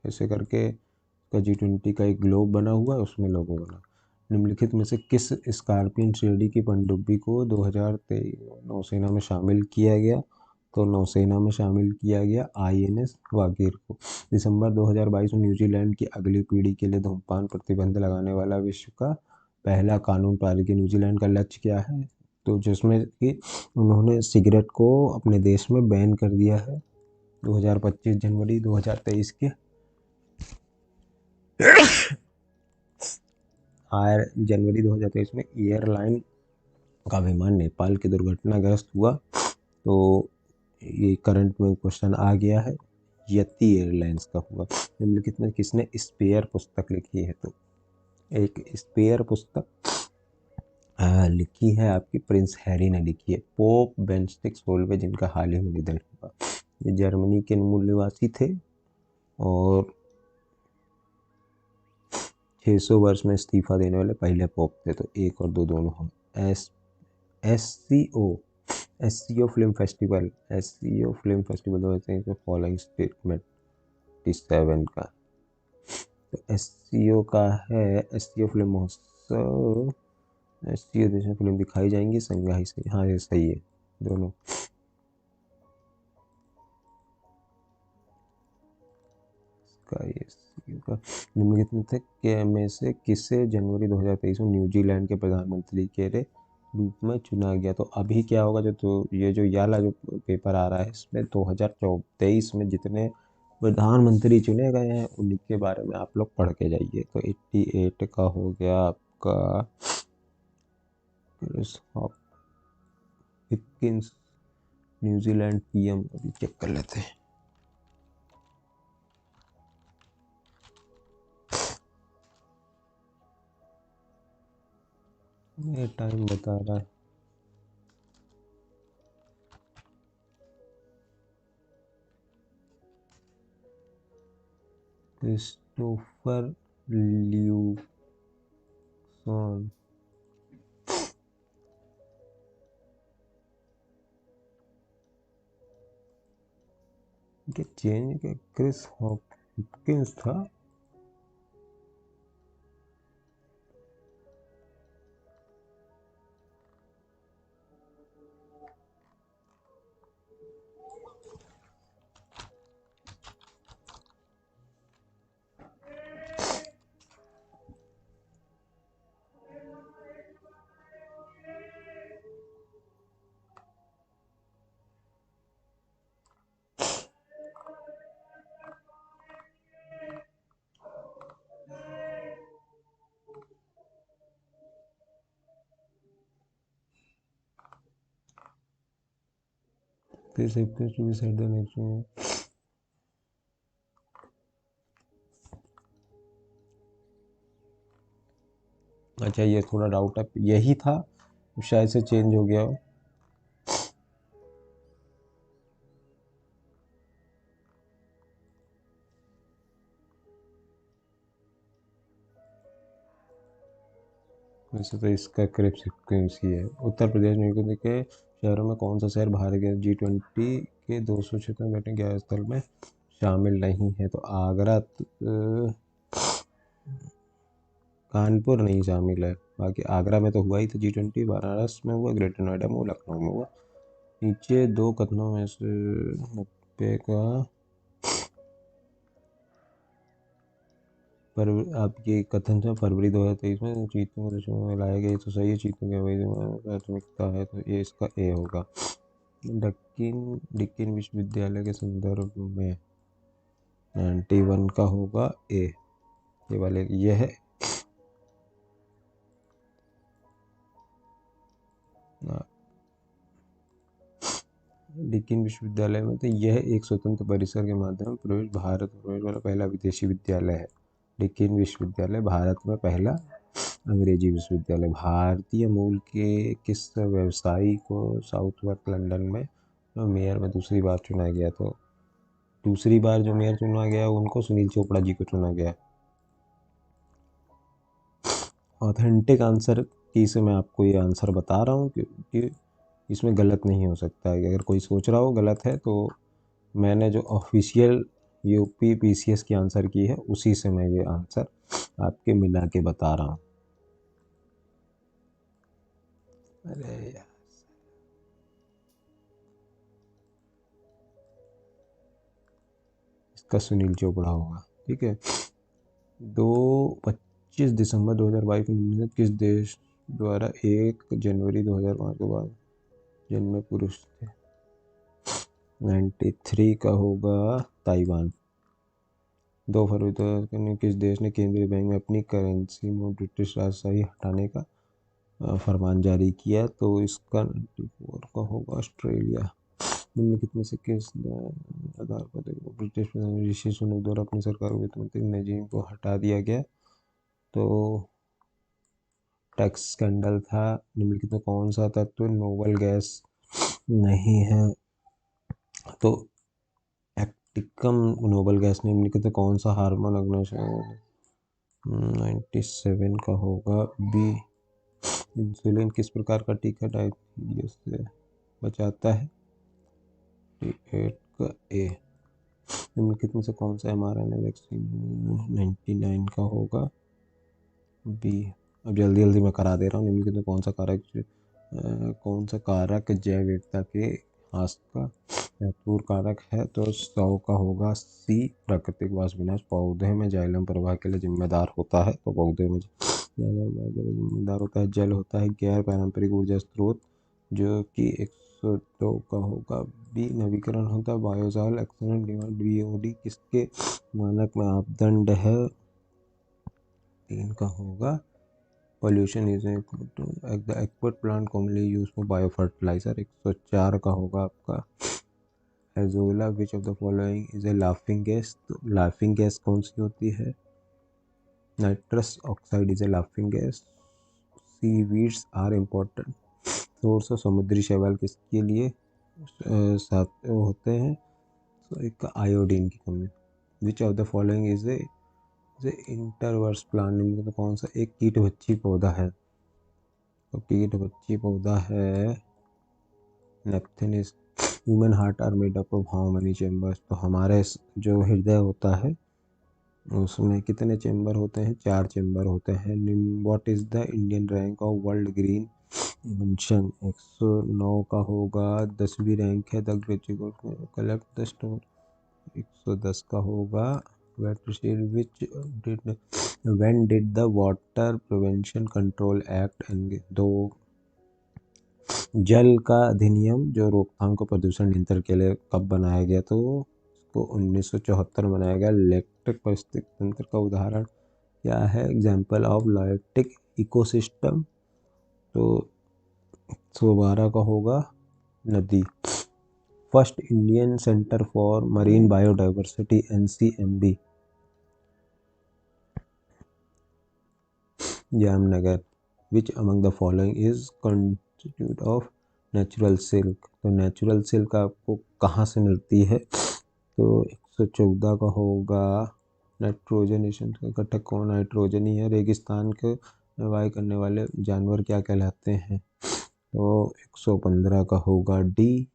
ऐसे करके का G20 का एक ग्लोब बना हुआ है, उसमें लोगो बना। निम्नलिखित में से किस स्कॉर्पियन श्रेणी की पनडुब्बी को 2023 नौसेना में शामिल किया गया? तो नौसेना में शामिल किया गया INS वागीर को। दिसंबर 2022 में न्यूजीलैंड की अगली पीढ़ी के लिए धूम्रपान प्रतिबंध लगाने वाला विश्व का पहला कानून पारित किया। न्यूजीलैंड का लक्ष्य क्या है? तो जिसमें कि उन्होंने सिगरेट को अपने देश में बैन कर दिया है 2025 जनवरी 2023 के। जनवरी 2023 में एयरलाइन का विमान नेपाल के दुर्घटनाग्रस्त हुआ। तो ये करंट में क्वेश्चन आ गया है, यति एयरलाइंस का हुआ। निम्नलिखित में किसने स्पेयर पुस्तक लिखी है? तो एक स्पेयर पुस्तक लिखी है आपकी प्रिंस हैरी ने लिखी है। पोप बेनेडिक्ट 16वें जिनका हाल ही में निधन हुआ, ये जर्मनी के मूल निवासी थे और 600 वर्ष में इस्तीफा देने वाले पहले पोप थे। तो 1 और 2 दोनों हो। SCO film festival 2023 following statement 7 का। तो SCO का है SCO फिल्म महोत्सव। SCO देश में फिल्म दिखाई जाएंगी संघाई से। हाँ ये सही है दोनों। निम्नलिखित में से किसे जनवरी 2023 में न्यूजीलैंड के प्रधानमंत्री के रूप में चुना गया। तो अभी क्या होगा, जो तो ये जो वाला जो पेपर आ रहा है इसमें 2023 में जितने प्रधानमंत्री चुने गए हैं उन्हीं के बारे में आप लोग पढ़ के जाइए। तो 88 का हो गया आपका हिपकिंस, न्यूजीलैंड पीएम, अभी चेक कर लेते हैं। ये टाइम बता रहा है क्रिस्टोफर ल्यूसन। के चेंज के क्रिस हॉपकिंस था। This appears to be said the next one. अच्छा, ये थोड़ा डाउट है, यही था शायद से चेंज हो गया हो। वैसे तो इसका करेक्ट सीक्वेंस ही है। उत्तर प्रदेश में के शहरों में कौन सा शहर भारत के G20 के 200 क्षेत्र में बैठने के स्थल में शामिल नहीं है? तो आगरा, कानपुर नहीं शामिल है। बाकी आगरा में तो हुआ ही था G20, बनारस में हुआ, ग्रेटर नोएडा में हुआ, लखनऊ में हुआ। नीचे दो कथनों में से 90 का पर आपके कथन था फरवरी 2023 में चीतों को दशकों में लाए गए, तो सही है। चीतों की अवैध प्राथमिकता है, तो ये इसका ए होगा। डिकिन विश्वविद्यालय के संदर्भ में 91 का होगा ए। ये वाले ये है। डिकिन विश्वविद्यालय में तो यह एक स्वतंत्र परिसर के माध्यम प्रवेश भारत प्रवेश वाला पहला विदेशी विद्यालय है। डिकिन विश्वविद्यालय भारत में पहला अंग्रेजी विश्वविद्यालय। भारतीय मूल के किस व्यवसायी को साउथवर्क लंदन में मेयर में दूसरी बार चुना गया? तो दूसरी बार जो मेयर चुना गया उनको सुनील चोपड़ा जी को चुना गया। ऑथेंटिक आंसर की से मैं आपको ये आंसर बता रहा हूँ क्योंकि इसमें गलत नहीं हो सकता है। अगर कोई सोच रहा हो गलत है तो मैंने जो ऑफिशियल यूपी पीसीएस की आंसर की है उसी से मैं ये आंसर आपके मिला के बता रहा हूँ। अरे यार, इसका सुनील चोपड़ा होगा। ठीक है। 25 दिसंबर 2022 में निम्नलिखित किस देश द्वारा 1 जनवरी 2005 के बाद जन्मे पुरुष थे? 93 का होगा ताइवान। 2 फरवरी 2000 में किस देश ने केंद्रीय बैंक में अपनी करेंसी में ब्रिटिश राजशाही हटाने का फरमान जारी किया? तो इसका 94 का होगा ऑस्ट्रेलिया। निम्नलिखित में से किस आधार पर ब्रिटिश प्रधानमंत्री ऋषि सुनक द्वारा अपनी सरकार को वित्त मंत्री नजीम को हटा दिया गया? तो टैक्स स्कैंडल था। निम्नलिखित में कौन सा तत्व नोबल गैस नहीं है? तो एक्टिकम नोबल गैस। निम्नलिखित में कौन सा हार्मोन अग्निशमन 97 का होगा बी। इंसुलिन किस प्रकार का टीका डायबिटीज से बचाता है? 8 का ए। निम्नलिखित में से कौन सा mRNA वैक्सीन 99 का होगा बी। अब जल्दी जल्दी मैं करा दे रहा हूँ। निम्नलिखित में कौन सा कारक जैव विविधता के ह्रास का महत्वपूर्ण कारक है? तो 100 का होगा सी। प्राकृतिक वाष्प विनाश पौधे में जाइलम प्रवाह के लिए जिम्मेदार होता है। तो पौधे में जिम्मेदार होता है। जल होता है गैर पारंपरिक ऊर्जा स्रोत जो कि 102 का होगा। बी नवीकरण होता है बायोजाल एक्सलेंट डिमांड बीओडी किसके मानक मापदंड है। 3 का होगा pollution is the aqueous plant commonly used for biofertilizer। 104 का होगा आपका azolla which of the following is a laughing gas. तो लाफिंग गैस कौन सी होती है। Nitrous oxide is a laughing gas. Seaweeds are important source of समुद्री शैवाल किसके लिए साथ होते हैं। तो एक आयोडीन की कमी। Which of the following is a insectivorous plant तो कौन सा एक कीटभक्षी पौधा है। तो कीटभक्षी पौधा है Nepenthes. Human heart are made up of how many chambers. तो हमारे जो हृदय होता है उसमें कितने चेम्बर होते हैं। 4 चेम्बर होते हैं। What is the Indian rank of world green invention. 109 का होगा 10वीं रैंक है द कलेक्ट द स्टोन। 110 का होगा which did when did the water prevention control act and. दो जल का अधिनियम जो रोकथाम को प्रदूषण नियंत्रण के लिए कब बनाया गया। तो उसको 1974 बनाया गया। इलेक्ट्रिक पारिस्थितिक तंत्र का उदाहरण क्या है। Example of lotic ecosystem. तो 112 का होगा नदी। First Indian centre for marine biodiversity NCMB Jamnagar. Which among the following is constitute of natural silk. तो नेचुरल सिल्क आपको कहाँ से मिलती है। तो 114 का होगा नाइट्रोजनेशन का घटक कौन नाइट्रोजन ही है। रेगिस्तान के वाई करने वाले जानवर क्या कहलाते हैं। तो 115 का होगा डी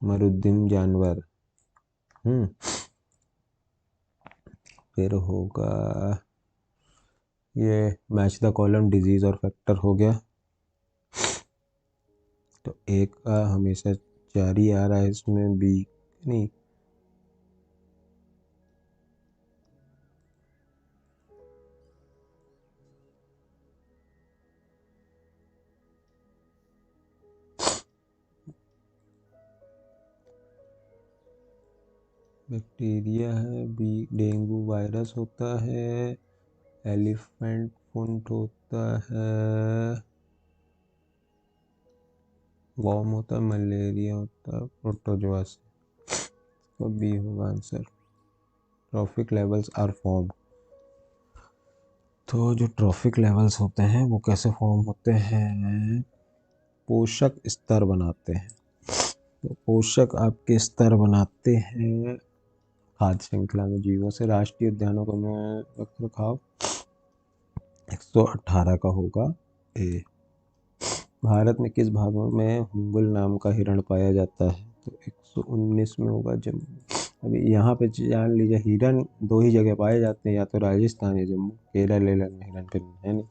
मरुद्दिम जानवर। फिर होगा ये मैच द कॉलम डिजीज और फैक्टर हो गया। तो एक का हमेशा जारी आ रहा है इसमें बी नहीं बैक्टीरिया है। बी डेंगू वायरस होता है। एलिफेंट फुंट होता है। वॉर्म होता है। मलेरिया होता है प्रोटोजोआस। तो बी होगा answer. Trophic levels are form. तो जो ट्रॉफिक लेवल्स होते हैं वो कैसे फॉर्म होते हैं। पोषक स्तर बनाते हैं। तो पोषक आपके स्तर बनाते हैं खाद्य श्रृंखला में जीवों से। राष्ट्रीय उद्यानों का रख रखाव 118 का होगा ए। भारत में किस भाग में हुंगुल नाम का हिरण पाया जाता है। तो 119 में होगा जम्मू। अभी यहाँ पे जान लीजिए हिरण 2 ही जगह पाए जाते हैं या तो राजस्थान या जम्मू। केरल में हिरण फिर है नहीं।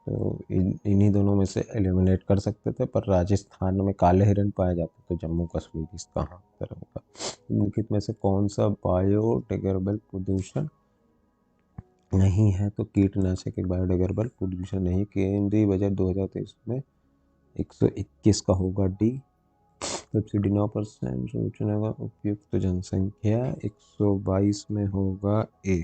तो इन्हीं दोनों में से एलिमिनेट कर सकते थे पर राजस्थान में काले हिरण पाए जाते तो जम्मू कश्मीर इसका तरह होगा। निम्नलिखित में से कौन सा बायोडिग्रेडेबल प्रदूषण नहीं है। तो कीटनाशक एक बायोडिग्रेडेबल प्रदूषण नहीं। केंद्रीय बजट 2023 में 121 का होगा डी। सब्सिडी 9%। सूचना का उपयुक्त जनसंख्या 122 में होगा ए।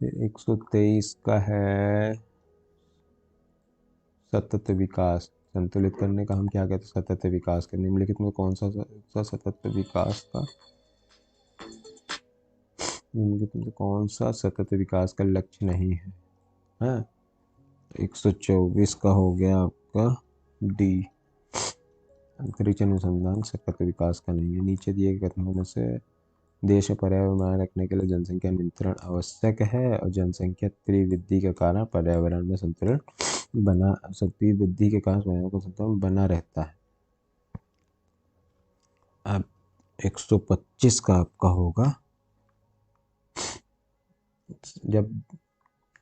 123 का है सतत विकास। संतुलित करने का हम क्या कहते हैं सतत विकास के। निम्नलिखित में कौन सा सतत विकास का निम्नलिखित में कौन सा सतत विकास का लक्ष्य नहीं है। हाँ 124 का हो गया आपका डी। अंतरिक्ष अनुसंधान सतत विकास का नहीं है। नीचे दिए गए कथनों में से देश और पर्यावरण बनाए रखने के लिए जनसंख्या नियंत्रण आवश्यक है और जनसंख्या त्रिवृद्धि के कारण पर्यावरण में संतुलन बना सकती वृद्धि के कारण पर्यावरण का संतुलन बना रहता है। अब 125 का आपका होगा जब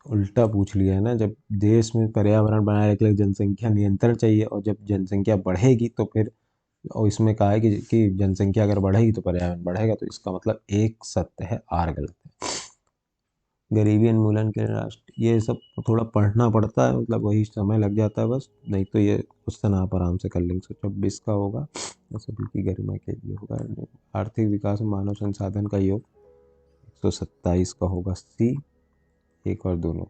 उल्टा पूछ लिया है ना। जब देश में पर्यावरण बनाए रखने के लिए जनसंख्या नियंत्रण चाहिए और जब जनसंख्या बढ़ेगी तो फिर और इसमें कहा है कि जनसंख्या अगर बढ़ेगी तो पर्यावरण बढ़ेगा, तो इसका मतलब एक सत्य है, आर गलत है। गरीबी उन्मूलन के लिए राष्ट्र, ये सब थोड़ा पढ़ना पड़ता है, मतलब वही समय लग जाता है बस, नहीं तो ये क्वेश्चन आप आराम से कर लेंगे। 126 का होगा, सभी की गरिमा के लिए होगा। आर्थिक विकास में मानव संसाधन का योग 127 का होगा, सी, एक और दोनों।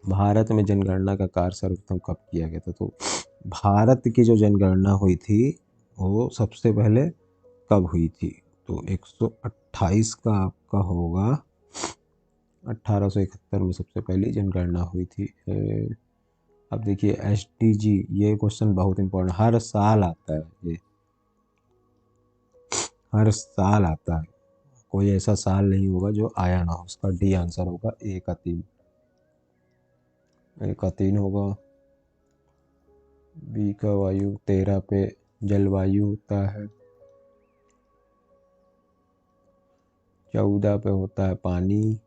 भारत में जनगणना का कार्य सर्वप्रथम कब किया गया था? तो भारत की जो जनगणना हुई थी वो सबसे पहले कब हुई थी? तो 128 का आपका होगा, 1871 में सबसे पहली जनगणना हुई थी। अब देखिए SDG, ये क्वेश्चन बहुत इंपॉर्टेंट, हर साल आता है ये, हर साल आता है, कोई ऐसा साल नहीं होगा जो आया ना हो। उसका डी आंसर होगा, ए का 3, ए का 3 होगा। बी का वायु, 13 पे जलवायु होता है, 14 पे होता है पानी,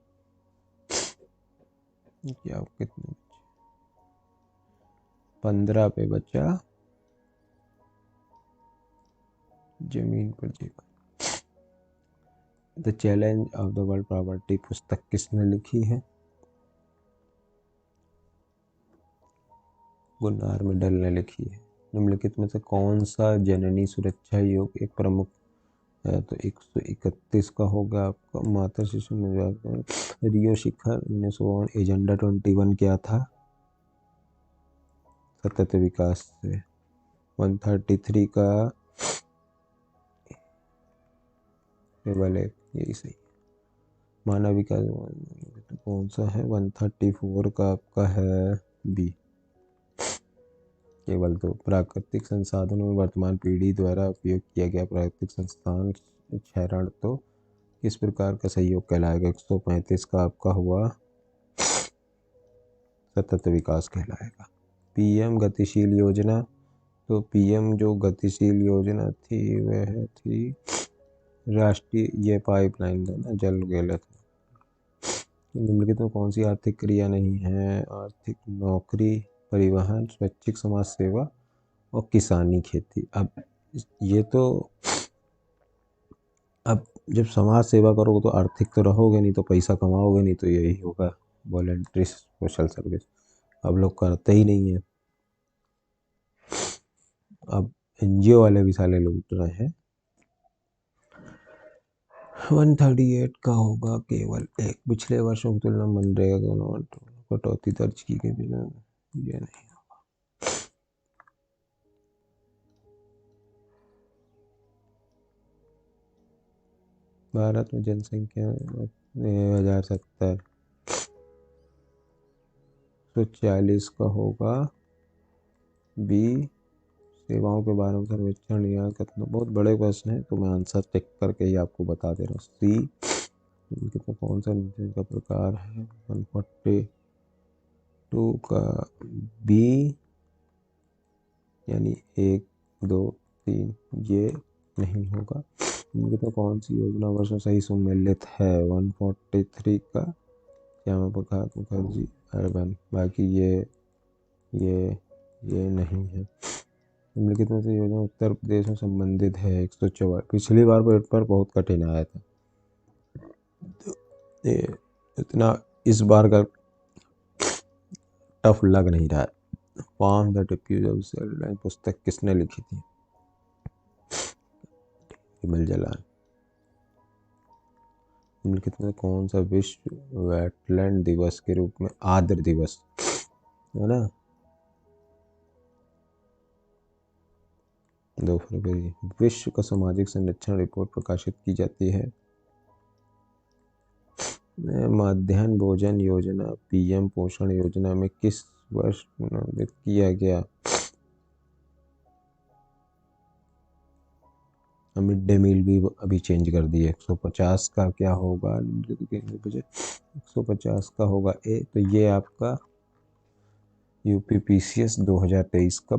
क्या कितने, 15 पे बचा जमीन पर जीवन। The challenge of the world property पुस्तक किसने लिखी है? गुन्नार मिडल ने लिखी है। निम्नलिखित में से कौन सा जननी सुरक्षा योग एक प्रमुख है? तो 131 का होगा आपका, माता शिशु निवास। रियो शिखर 1952, एजेंडा 21 क्या था? सतत विकास से। 133 का केवल एक, यही सही। मानव विकास कौन सा है? 134 का आपका है, बी, केवल दो। प्राकृतिक संसाधनों में वर्तमान पीढ़ी द्वारा उपयोग किया गया प्राकृतिक संसाधन क्षरण तो किस प्रकार का सहयोग कहलाएगा? 135 का आपका हुआ, सतत विकास कहलाएगा। PM गतिशील योजना, तो PM जो गतिशील योजना थी वह थी राष्ट्रीय, ये पाइपलाइन था ना, जल गलत। निम्नलिखित में कौन सी आर्थिक क्रिया नहीं है? आर्थिक, नौकरी, परिवहन, स्वैच्छिक समाज सेवा और किसानी खेती। अब ये तो, अब जब समाज सेवा करोगे तो आर्थिक तो रहोगे नहीं, तो पैसा कमाओगे नहीं, तो यही होगा वॉलंटरी सोशल सर्विस। अब लोग करते ही नहीं है, अब NGO वाले भी साले लूट रहे हैं। 138 का होगा, केवल एक। पिछले वर्षों की तुलना में मनरेगा कटौती दर्ज की गई, ये नहीं। भारत में जनसंख्या 2070, 140 का होगा, बी। सेवाओं के बारे में सर्वेक्षण या कितना, बहुत बड़े प्रश्न है तो मैं आंसर टिक करके ही आपको बता दे रहा हूँ, सी। कितना, कौन सा नीचे का प्रकार है? 142 का बी, यानी 1, 2, 3, ये नहीं होगा। कितना, कौन सी योजना वर्ष में सही सम्मिलित है? 143 का श्यामा प्रसाद मुखर्जी अर्बन, बाकी ये नहीं है। निम्नलिखित में से योजना उत्तर प्रदेश में संबंधित है? 104, पिछली बार पेपर बहुत कठिन आया था, तो ये इतना इस बार का टफ लग नहीं रहा है। फॉर्म द डिफ्यूज पुस्तक किसने लिखी थी? इमल जलान। निम्नलिखित में कौन सा विश्व वेटलैंड दिवस के रूप में आर्द्र दिवस है ना, 2 फरवरी। विश्व का सामाजिक संरक्षण रिपोर्ट प्रकाशित की जाती है? मध्याह्न भोजन योजना PM पोषण योजना में किस वर्ष पुनर्निर्मित किया गया? मिड डे मील भी अभी चेंज कर दिए। 150 का क्या होगा? 150 का होगा, ए। तो ये आपका UPPCS 2023 का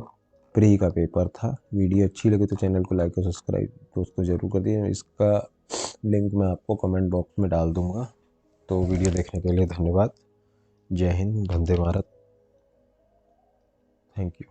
प्री का पेपर था। वीडियो अच्छी लगे तो चैनल को लाइक और सब्सक्राइब दोस्तों जरूर कर दिए। इसका लिंक मैं आपको कमेंट बॉक्स में डाल दूंगा। तो वीडियो देखने के लिए धन्यवाद। जय हिंद, वंदे भारत, थैंक यू।